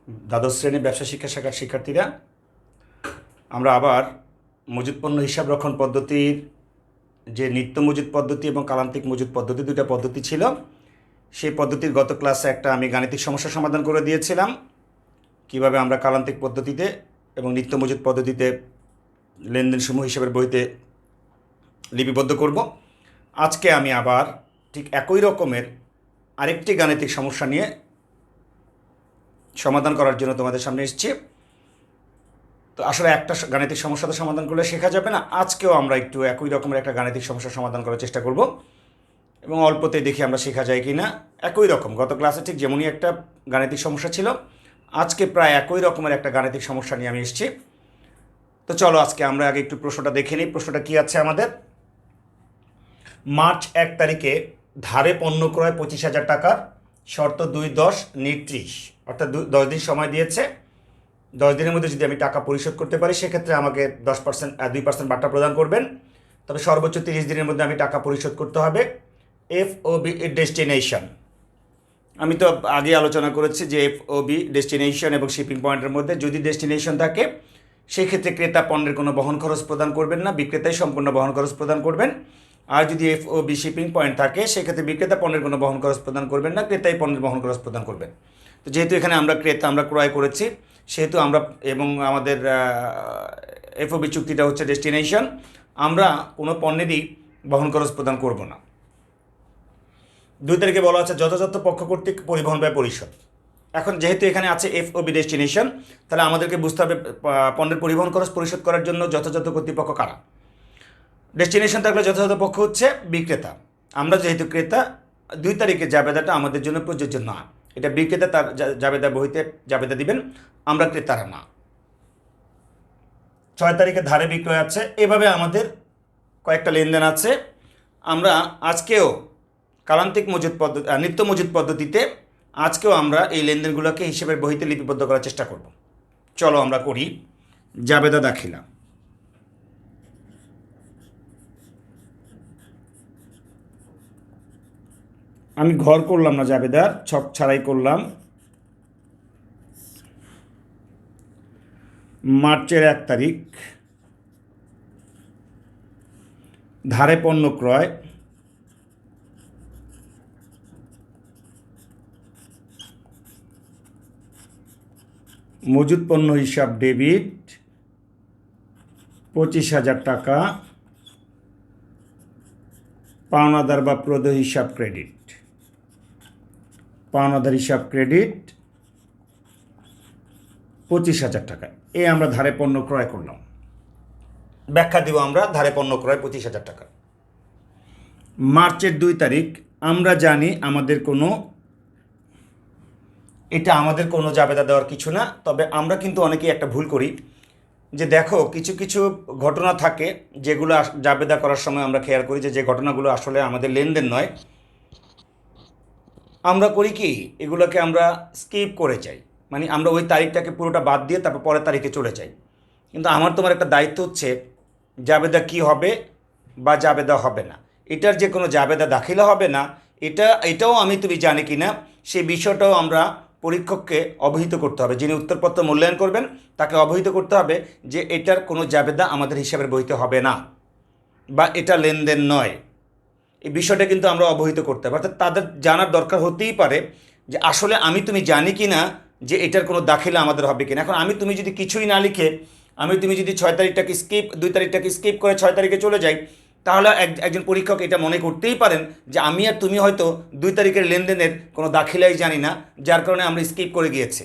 দ্বাদশ শ্রেণীর ব্যবসা শিক্ষা শাখার শিক্ষার্থীরা, আমরা আবার মজুত পণ্য হিসাব রক্ষণ পদ্ধতির যে নিত্য মজুত পদ্ধতি এবং কালান্তিক মজুত পদ্ধতি, দুটো পদ্ধতি ছিল। সেই পদ্ধতির গত ক্লাসে একটা আমি গাণিতিক সমস্যা সমাধান করে দিয়েছিলাম, কিভাবে আমরা কালান্তিক পদ্ধতিতে এবং নিত্য মজুত পদ্ধতিতে লেনদেনসমূহ হিসাবের বইতে লিপিবদ্ধ করব। আজকে আমি আবার ঠিক একই রকমের আরেকটি গাণিতিক সমস্যা নিয়ে সমাধান করার জন্য তোমাদের সামনে এসেছি। তো আসলে একটা গাণিতিক সমস্যা তো সমাধান করলে শেখা যাবে না। আজকেও আমরা একটু একই রকমের একটা গাণিতিক সমস্যা সমাধান করার চেষ্টা করব এবং অল্পতে দেখি আমরা শেখা যায় কি না। একই রকম গত ক্লাসে ঠিক যেমনই একটা গাণিতিক সমস্যা ছিল, আজকে প্রায় একই রকমের একটা গাণিতিক সমস্যা নিয়ে আমি এসেছি। তো চলো আজকে আমরা আগে একটু প্রশ্নটা দেখে নিই। প্রশ্নটা কী আছে আমাদের? মার্চ 1 তারিখে ধারে পণ্য ক্রয় 25,000 টাকার, শর্ত 2/10/30, অর্থাৎ 10 দিন সময় দিয়েছে। 10 দিনের মধ্যে যদি আমি টাকা পরিশোধ করতে পারি সেক্ষেত্রে আমাকে 2% বাট্টা প্রদান করবেন। তবে সর্বোচ্চ 30 দিনের মধ্যে আমি টাকা পরিশোধ করতে হবে। FOB ডেস্টিনেশন, আমি তো আগে আলোচনা করেছি যে FOB ডেস্টিনেশন এবং শিপিং পয়েন্টের মধ্যে যদি ডেস্টিনেশন থাকে সেক্ষেত্রে ক্রেতা পণ্যের কোনো বহন খরচ প্রদান করবেন না, বিক্রেতাই সম্পূর্ণ বহন খরচ প্রদান করবেন। আর যদি FOB শিপিং পয়েন্ট থাকে সেক্ষেত্রে বিক্রেতা পণ্যের কোনো বহন খরচ প্রদান করবেন না, ক্রেতাই পণ্যের বহন খরচ প্রদান করবেন। তো যেহেতু এখানে আমরা ক্রয় করেছি সেহেতু আমরা এবং আমাদের FOB চুক্তিটা হচ্ছে ডেস্টিনেশন, আমরা কোনো পণ্যেরই বহন খরচ প্রদান করব না। 2 তারিখে বলা হচ্ছে যথাযথ পক্ষ কর্তৃক পরিবহন ব্যয় পরিশোধ। এখন যেহেতু এখানে আছে FOB ডেস্টিনেশন, তাহলে আমাদেরকে বুঝতে হবে পণ্যের পরিবহন খরচ পরিশোধ করার জন্য যথাযথ কর্তৃপক্ষ কারা। ডেস্টিনেশন থাকলে যথাযথ পক্ষ হচ্ছে বিক্রেতা। আমরা যেহেতু ক্রেতা, 2 তারিখে জাবেদাটা আমাদের জন্য প্রযোজ্য না। এটা বিক্রেতা তার জাবেদা বইতে জাবেদা দিবেন, আমরা ক্রেতারা না। 6 তারিখে ধারে বিক্রয় আছে। এভাবে আমাদের কয়েকটা লেনদেন আছে। আমরা আজকেও কালান্তিক মজুত পদ্ধতি, নিত্য মজুত পদ্ধতিতে আজকেও আমরা এই লেনদেনগুলোকে হিসেবের বইতে লিপিবদ্ধ করার চেষ্টা করব। চলো আমরা করি। জাবেদা দাখিলা, আমি ঘর করলাম না, জাবেদার ছক ছাড়াই করলাম। মার্চের 1 তারিখ ধারে পণ্য ক্রয়, মজুত পণ্য হিসাব ডেবিট 25,000 টাকা, পাওনাদার বা প্রদেয় হিসাব ক্রেডিট। পাওনাদার হিসাব ক্রেডিট 25,000 টাকা। আমরা ধারে পণ্য ক্রয় করলাম। ব্যাখ্যা দিব আমরা ধারে পণ্য ক্রয় 25,000 টাকা। মার্চের 2 তারিখ আমরা জানি এটা আমাদের কোনো জাবেদা দেওয়ার কিছু না। তবে আমরা কিন্তু অনেকেই একটা ভুল করি যে দেখো কিছু কিছু ঘটনা থাকে যেগুলো জাবেদা করার সময় আমরা খেয়াল করি যে ঘটনাগুলো আসলে আমাদের লেনদেন নয়। আমরা করি কি, এগুলোকে আমরা স্কিপ করে যাই, মানে আমরা ওই তারিখটাকে পুরোটা বাদ দিয়ে তারপর পরের তারিখে চলে যাই। কিন্তু আমার তোমার একটা দায়িত্ব হচ্ছে জাবেদা কি হবে বা জাবেদা হবে না, এটার যে কোনো জাবেদা দাখিলা হবে না, এটাও তুমি জানি কি না সেই বিষয়টাও আমরা পরীক্ষককে অবহিত করতে হবে। যিনি উত্তরপত্র মূল্যায়ন করবেন তাকে অবহিত করতে হবে যে এটার কোনো জাবেদা আমাদের হিসাবের বইতে হবে না বা এটা লেনদেন নয়। এই বিষয়টা কিন্তু আমরা অবহিত করতে হবে, অর্থাৎ তাদের জানার দরকার হতেই পারে যে আসলে তুমি জানি কি না যে এটার কোনো দাখিলা আমাদের হবে কিনা। এখন তুমি যদি কিছুই না লিখে তুমি যদি 6 তারিখটাকে 2 তারিখটাকে স্কিপ করে 6 তারিখে চলে যাই, তাহলে একজন পরীক্ষক এটা মনে করতেই পারেন যে আমি আর তুমি হয়তো 2 তারিখের লেনদেনের কোনো দাখিলাই জানি না, যার কারণে আমরা স্কিপ করে গিয়েছি।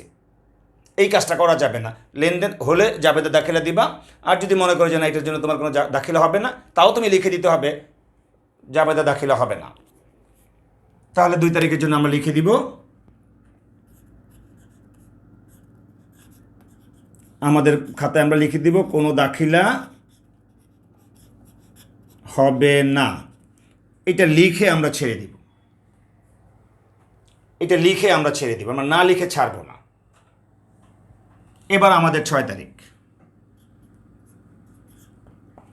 এই কাজটা করা যাবে না। লেনদেন হলে জাবেদা দাখিলা দিবা, আর যদি মনে করো যে না এটার জন্য তোমার কোনো দাখিলা হবে না, তাও তুমি লিখে দিতে হবে জাবেদা দাখিলা হবে না। তাহলে 2 তারিখের জন্য আমরা লিখে দিব আমাদের খাতায় আমরা লিখে দিব কোনো দাখিলা হবে না। এটা লিখে আমরা ছেড়ে দিব, আমরা না লিখে ছাড়বো না। এবার আমাদের 6 তারিখ,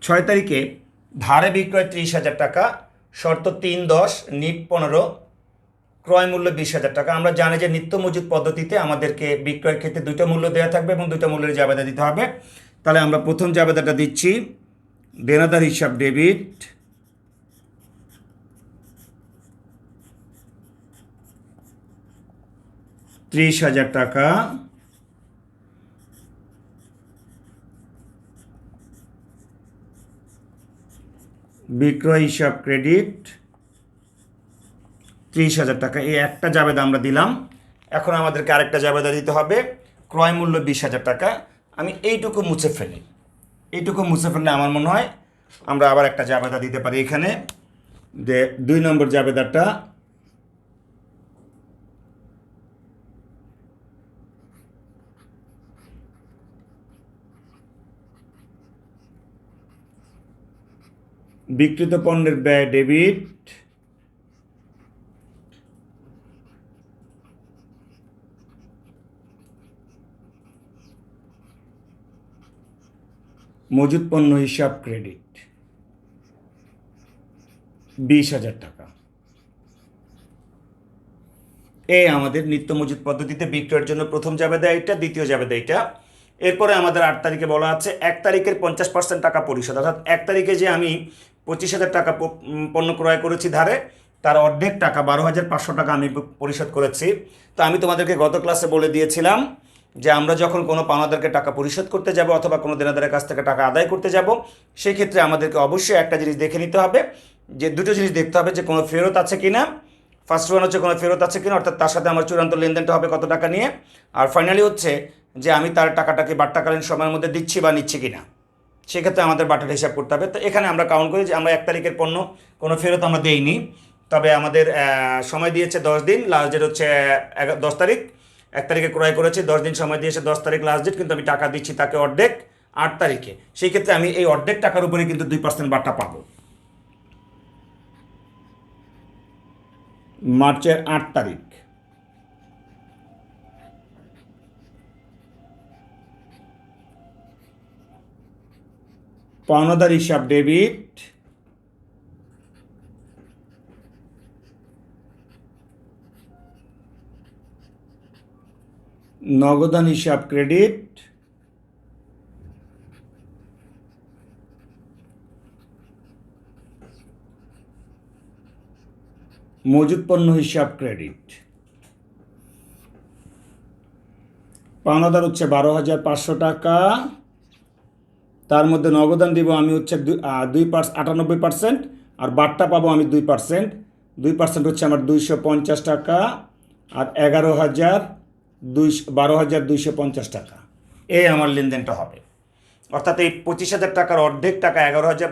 6 তারিখে ধারে বিক্রয় 30,000 টাকা, শর্ত 3/10 নিট 15, ক্রয় মূল্য 20,000 টাকা। আমরা জানি যে নিত্য মজুদ পদ্ধতিতে আমাদেরকে বিক্রয়ের ক্ষেত্রে দুইটা মূল্য দেওয়া থাকবে এবং দুইটা মূল্যের জাবেদা দিতে হবে। তাহলে আমরা প্রথম জাবেদাটা দিচ্ছি, দেনাদার হিসাব ডেবিট, ৳30,000। বিক্রয় হিসাব ক্রেডিট 30,000 টাকা। এই একটা জাবেদা আমরা দিলাম। এখন আমাদেরকে আরেকটা জাবেদা দিতে হবে, ক্রয় মূল্য 20,000 টাকা। আমি এইটুকু মুছে ফেলি, এইটুকু মুছে ফেললে আমার মনে হয় আমরা আবার একটা জাবেদা দিতে পারি এখানে। যে 2 নম্বর জাবেদাটা, বিক্রিত পণ্যের ব্যয় ডেবিট, মজুদ পণ্য হিসাব ক্রেডিট 20,000 টাকা। এই আমাদের নিত্য মজুদ পদ্ধতিতে বিক্রয়ের জন্য প্রথম জাবেদা এইটা, দ্বিতীয় জাবেদা এইটা। এরপরে আমাদের 8 তারিখে বলা আছে 1 তারিখের 50% টাকা পরিশোধ, অর্থাৎ 1 তারিখে যে আমি 25,000 টাকা পণ্য ক্রয় করেছি ধারে, তার অর্ধেক টাকা 12,500 টাকা আমি পরিশোধ করেছি। তো আমি তোমাদেরকে গত ক্লাসে বলে দিয়েছিলাম যে আমরা যখন কোনো পাওনাদারকে টাকা পরিশোধ করতে যাব অথবা কোনো দেনাদারের কাছ থেকে টাকা আদায় করতে যাব, সেই ক্ষেত্রে আমাদেরকে অবশ্যই একটা জিনিস দেখে নিতে হবে, যে দুটো জিনিস দেখতে হবে, যে কোনো ফেরত আছে কিনা। ফার্স্ট ওয়ান হচ্ছে কোনো ফেরত আছে কিনা, অর্থাৎ তার সাথে আমার চূড়ান্ত লেনদেনটা হবে কত টাকা নিয়ে। আর ফাইনালি হচ্ছে যে আমি তার টাকাটাকে বাট্টাকালীন সময়ের মধ্যে দিচ্ছি বা নিচ্ছি কিনা, সেক্ষেত্রে আমাদের বাটার হিসাব করতে হবে। তো এখানে আমরা কাউন্ট করি যে আমরা 1 তারিখের পণ্য কোনো ফেরত আমরা দেইনি, তবে আমাদের সময় দিয়েছে 10 দিন, লাস্ট ডেট হচ্ছে 10 তারিখ। 1 তারিখে ক্রয় করেছি, 10 দিন সময় দিয়েছে, 10 তারিখ লাস্ট ডেট, কিন্তু আমি টাকা দিচ্ছি তাকে অর্ধেক 8 তারিখে। সেই ক্ষেত্রে আমি এই অর্ধেক টাকার উপরে কিন্তু 2% বাট্টা পাবো। মার্চের 8 তারিখ, পাওনাদার হিসাব ডেবিট, নগদান হিসাব ক্রেডিট, মজুদ পণ্য হিসাব ক্রেডিট। পাওনাদার হচ্ছে 12,500 টাকা, তার মধ্যে নগদান দিব আমি হচ্ছে 98%, আর বাট্টা পাবো আমি 2%। 2% হচ্ছে আমার 250 টাকা, আর 12,250 টাকা। এই আমার লেনদেনটা হবে। অর্থাৎ এই 25,000 টাকার অর্ধেক টাকা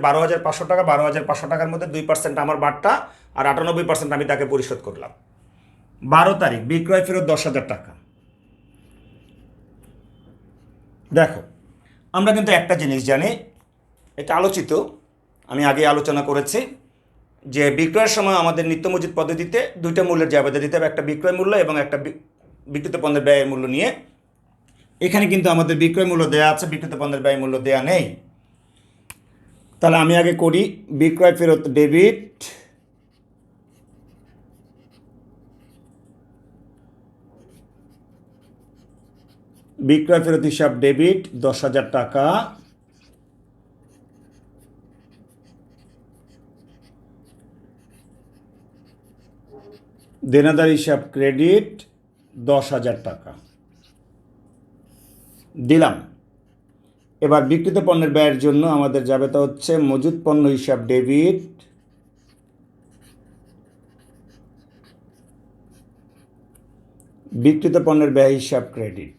12,500 টাকা, 12,500 টাকার মধ্যে 2% আমার বাট্টা, আর 98% আমি তাকে পরিশোধ করলাম। 12 তারিখ বিক্রয় ফেরত 10,000 টাকা। দেখো, আমরা কিন্তু একটা জিনিস জানি, এটা আলোচিত, আমি আগে আলোচনা করেছি, যে বিক্রয়ের সময় আমাদের নিত্য মজুদ পদ্ধতিতে দুইটা মূল্যের জাবেদা দিতে হবে, একটা বিক্রয় মূল্য এবং একটা বিক্রিত পণ্যের ব্যয়ের মূল্য নিয়ে। এখানে কিন্তু আমাদের বিক্রয় মূল্য দেওয়া আছে, বিক্রিত পণ্যের ব্যয় মূল্য দেওয়া নেই। তাহলে আমি আগে করি বিক্রয় ফেরত ডেবিট, বিক্রয় ফেরত হিসাব ডেবিট 10,000 টাকা, দেনাদার হিসাব ক্রেডিট 10,000 টাকা দিলাম। এবার বিক্রিত পণ্যের ব্যয়ের জন্য আমাদের জাবেদা হচ্ছে মজুদ পণ্য হিসাব ডেবিট, বিক্রিত পণ্যের ব্যয় হিসাব ক্রেডিট।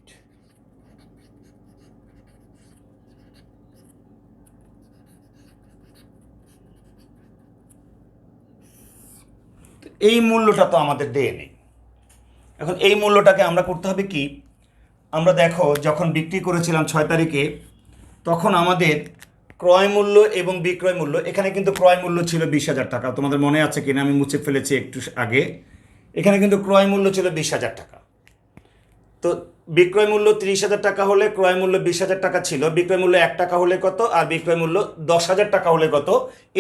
এই মূল্যটা তো আমাদের দেয় নেই। এখন এই মূল্যটাকে আমরা করতে হবে কি, আমরা দেখো যখন বিক্রি করেছিলাম 6 তারিখে, তখন আমাদের ক্রয় মূল্য এবং বিক্রয় মূল্য, এখানে কিন্তু ক্রয় মূল্য ছিল 20,000 টাকা। তোমাদের মনে আছে কিনা আমি মুছে ফেলেছি একটু আগে। এখানে কিন্তু ক্রয় মূল্য ছিল 20,000 টাকা। তো বিক্রয় মূল্য 30,000 টাকা হলে ক্রয় মূল্য 20,000 টাকা ছিল। বিক্রয় মূল্য 1 টাকা হলে কত, আর বিক্রয় মূল্য 10,000 টাকা হলে কত,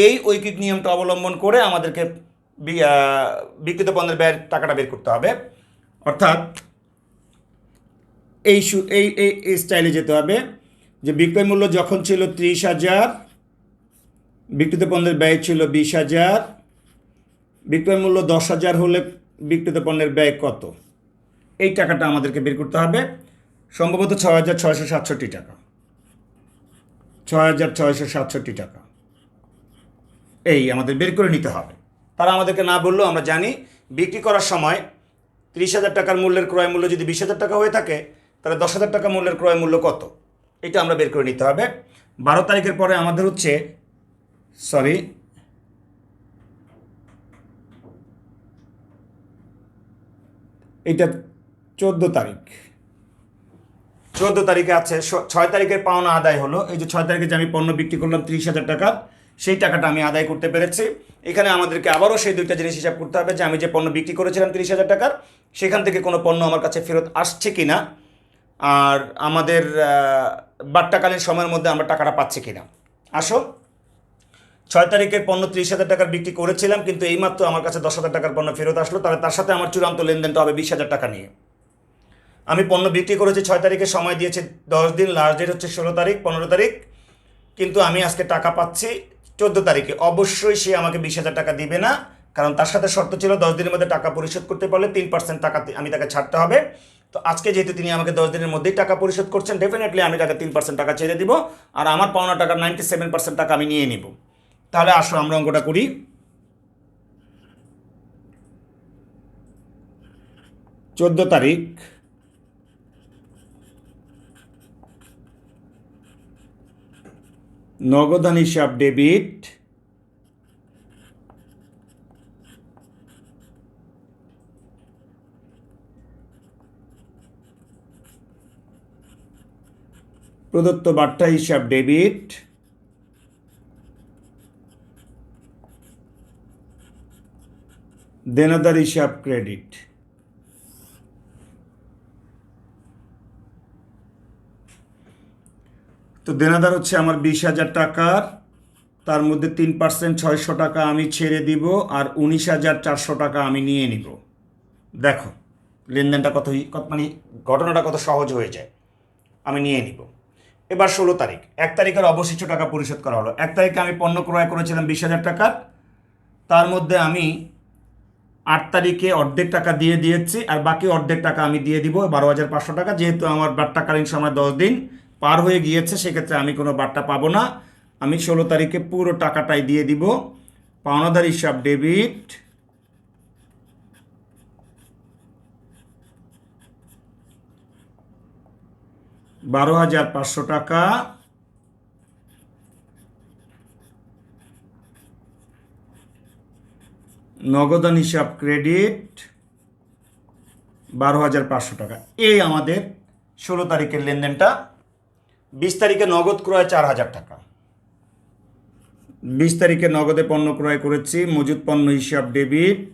এই ঐকিক নিয়মটা অবলম্বন করে আমাদেরকে বিক্রিত পণ্যের ব্যয়ের টাকাটা বের করতে হবে। অর্থাৎ এই স্টাইলে যেতে হবে যে বিক্রয় মূল্য যখন ছিল 30,000, বিক্রিত পণ্যের ব্যয় ছিল 20,000, বিক্রয় মূল্য 10,000 হলে বিক্রিত পণ্যের ব্যয় কত, এই টাকাটা আমাদেরকে বের করতে হবে। সম্ভবত 6,667 টাকা, 6,667 টাকা এই আমাদের বের করে নিতে হবে। তারা আমাদেরকে না বললেও আমরা জানি বিক্রি করার সময় 30,000 টাকার মূল্যের ক্রয় মূল্য যদি 20,000 টাকা হয়ে থাকে তাহলে 10,000 টাকা মূল্যের ক্রয় মূল্য কত, এটা আমরা বের করে নিতে হবে। 12 তারিখের পরে আমাদের হচ্ছে এটা 14 তারিখ, 14 তারিখে আছে 6 তারিখের পাওনা আদায় হলো। এই যে 6 তারিখে যে আমি পণ্য বিক্রি করলাম 30,000 টাকা, সেই টাকাটা আমি আদায় করতে পেরেছি। এখানে আমাদেরকে আবারও সেই দুইটা জিনিস হিসাব করতে হবে যে আমি যে পণ্য বিক্রি করেছিলাম 30,000 টাকার, সেখান থেকে কোনো পণ্য আমার কাছে ফেরত আসছে কি না, আর আমাদের বাট্টাকালীন সময়ের মধ্যে আমরা টাকাটা পাচ্ছি কি না। আসো, 6 তারিখের পণ্য 30,000 টাকার বিক্রি করেছিলাম, কিন্তু এইমাত্র আমার কাছে 10,000 টাকার পণ্য ফেরত আসলো, তাহলে তার সাথে আমার চূড়ান্ত লেনদেনটা হবে 20,000 টাকা নিয়ে। আমি পণ্য বিক্রি করেছি 6 তারিখে, সময় দিয়েছি 10 দিন, লাস্ট ডেট হচ্ছে 16 তারিখ 15 তারিখ, কিন্তু আমি আজকে টাকা পাচ্ছি 14 তারিখে। অবশ্যই সে আমাকে 20,000 টাকা দিবে না, কারণ তার সাথে শর্ত ছিল 10 দিনের মধ্যে টাকা পরিশোধ করতে পারলে 3% টাকা আমি তাকে ছাড়তে হবে। তো আজকে যেহেতু তিনি আমাকে 10 দিনের মধ্যেই টাকা পরিশোধ করছেন, ডেফিনেটলি আমি তাকে 3% টাকা ছেড়ে দিব, আর আমার পাওনা টাকার 97% টাকা আমি নিয়ে নিব। তাহলে আসো আমরা অঙ্কটা করি। 14 তারিখ নগদান হিসাব ডেবিট, প্রদত্ত বার্তা হিসাব ডেবিট, দেনাদার হিসাব ক্রেডিট। তো দেনাদার হচ্ছে আমার 20,000 টাকার, তার মধ্যে 3% 600 টাকা আমি ছেড়ে দিব, আর 19,400 টাকা আমি নিয়ে নিব। দেখো লেনদেনটা মানে ঘটনাটা কত সহজ হয়ে যায়। আমি নিয়ে নিব। এবার 16 তারিখ, 1 তারিখের অবশিষ্ট টাকা পরিশোধ করা হলো। 1 তারিখে আমি পণ্য ক্রয় করেছিলাম 20,000 টাকার, তার মধ্যে আমি 8 তারিখে অর্ধেক টাকা দিয়ে দিয়েছি, আর বাকি অর্ধেক টাকা আমি দিয়ে দিব 12,500 টাকা। যেহেতু আমার বাট্টাকালীন সময় 10 দিন পার হয়ে গিয়েছে, সেক্ষেত্রে আমি কোনো বাট্টা পাবো না। আমি 16 তারিখে পুরো টাকাটাই দিয়ে দিব। পাওনাদার হিসাব ডেবিট, $12,500 টাকা, নগদান হিসাব ক্রেডিট 12,500 টাকা। এই আমাদের 16 তারিখের লেনদেনটা। 20 তারিখে নগদ ক্রয় 4,000 টাকা। 20 তারিখে নগদে পণ্য ক্রয় করেছি, মজুদ পণ্য হিসাব ডেবিট,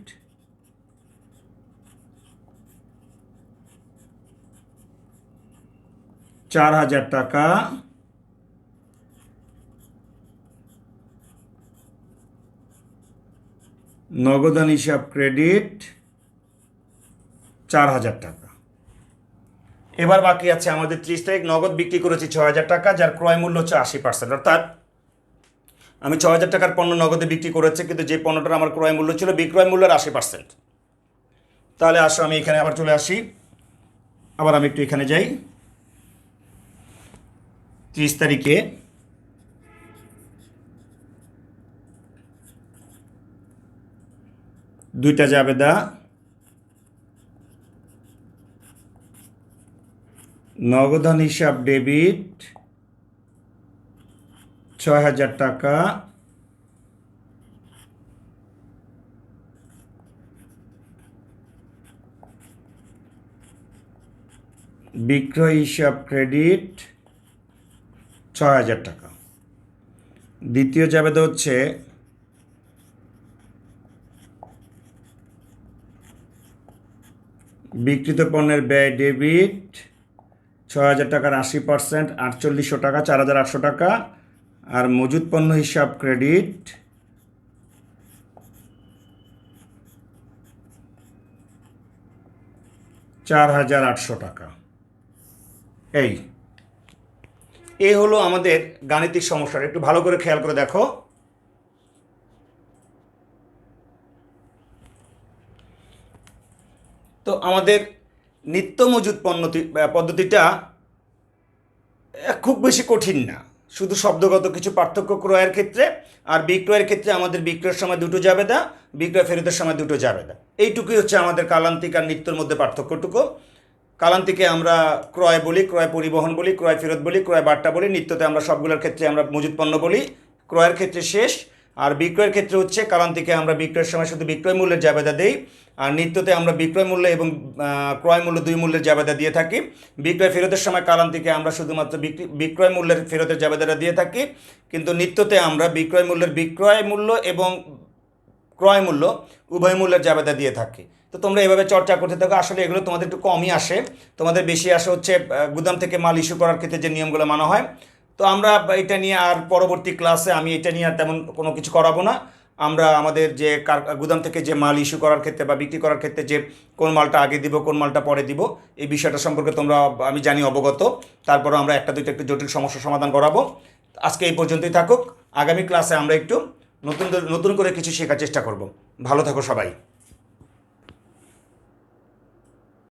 $4,000 টাকা, নগদান হিসাব ক্রেডিট 4,000 টাকা। এবার বাকি আছে আমাদের 30 তারিখ, নগদ বিক্রি করেছি 6,000 টাকা, যার ক্রয় মূল্য হচ্ছে 80%। অর্থাৎ আমি 6,000 টাকার পণ্য নগদে বিক্রি করেছি, কিন্তু যে পণ্যটার আমার ক্রয় মূল্য ছিল বিক্রয় মূল্যের 80%। তাহলে আসো আমি এখানে আবার চলে আসি, আবার আমি একটু এখানে যাই। 30 তারিখে দুইটা জাবেদা, নগদান হিসাব ডেবিট 6,000 টাকা, বিক্রয় হিসাব ক্রেডিট 6,000 টাকা। দ্বিতীয় জাবেদা হচ্ছে বিক্রিত পণ্যের ব্যয় ডেবিট 6,000 টাকার 80%, 4,800 টাকা, 4,800 টাকা, আর মজুদ পণ্য হিসাব ক্রেডিট 4,800 টাকা। এই হলো আমাদের গাণিতিক সমস্যাটা, একটু ভালো করে খেয়াল করে দেখো। তো আমাদের নিত্য মজুদ পদ্ধতিটা খুব বেশি কঠিন না, শুধু শব্দগত কিছু পার্থক্য ক্রয়ের ক্ষেত্রে, আর বিক্রয়ের ক্ষেত্রে আমাদের বিক্রয়ের সময় দুটো জাবেদা, বিক্রয় ফেরতের সময় দুটো জাবেদা। এইটুকুই হচ্ছে আমাদের কালান্তিক আর নিত্যর মধ্যে পার্থক্যটুকু। কালান্তিকে আমরা ক্রয় বলি, ক্রয় পরিবহন বলি, ক্রয় ফেরত বলি, ক্রয় বার্তা বলি। নিত্যতে আমরা সবগুলোর ক্ষেত্রে আমরা মজুদ পণ্য বলি, ক্রয়ের ক্ষেত্রে শেষ। আর বিক্রয়ের ক্ষেত্রে হচ্ছে কালান্তিকে আমরা বিক্রয়ের সময় শুধু বিক্রয় মূল্যের জাবেদা দেই, আর নিত্যতে আমরা বিক্রয় মূল্য এবং ক্রয় মূল্য দুই মূল্যের জাবেদা দিয়ে থাকি। বিক্রয় ফেরতের সময় কালান্তিকে আমরা শুধুমাত্র বিক্রয় মূল্যের ফেরতের জাবেদাটা দিয়ে থাকি, কিন্তু নিত্যতে আমরা বিক্রয় মূল্যের বিক্রয় মূল্য এবং ক্রয় মূল্য উভয় মূল্যের জাবেদা দিয়ে থাকি। তো তোমরা এভাবে চর্চা করতে থাকো। আসলে এগুলো তোমাদের একটু কমই আসে, তোমাদের বেশি আসে হচ্ছে গুদাম থেকে মাল ইস্যু করার ক্ষেত্রে যে নিয়মগুলো মানা হয়। তো আমরা এটা নিয়ে আর পরবর্তী ক্লাসে আমি এটা নিয়ে আর তেমন কোনো কিছু করাবো না। আমরা আমাদের যে গুদাম থেকে যে মাল ইস্যু করার ক্ষেত্রে বা বিক্রি করার ক্ষেত্রে যে কোন মালটা আগে দিব কোন মালটা পরে দিব, এই বিষয়টা সম্পর্কে তোমরা আমি জানি অবগত। তারপরও আমরা একটা দুইটা একটু জটিল সমস্যার সমাধান করাবো। আজকে এই পর্যন্তই থাকুক। আগামী ক্লাসে আমরা একটু নতুন নতুন করে কিছু শেখার চেষ্টা করব। ভালো থাকো সবাই।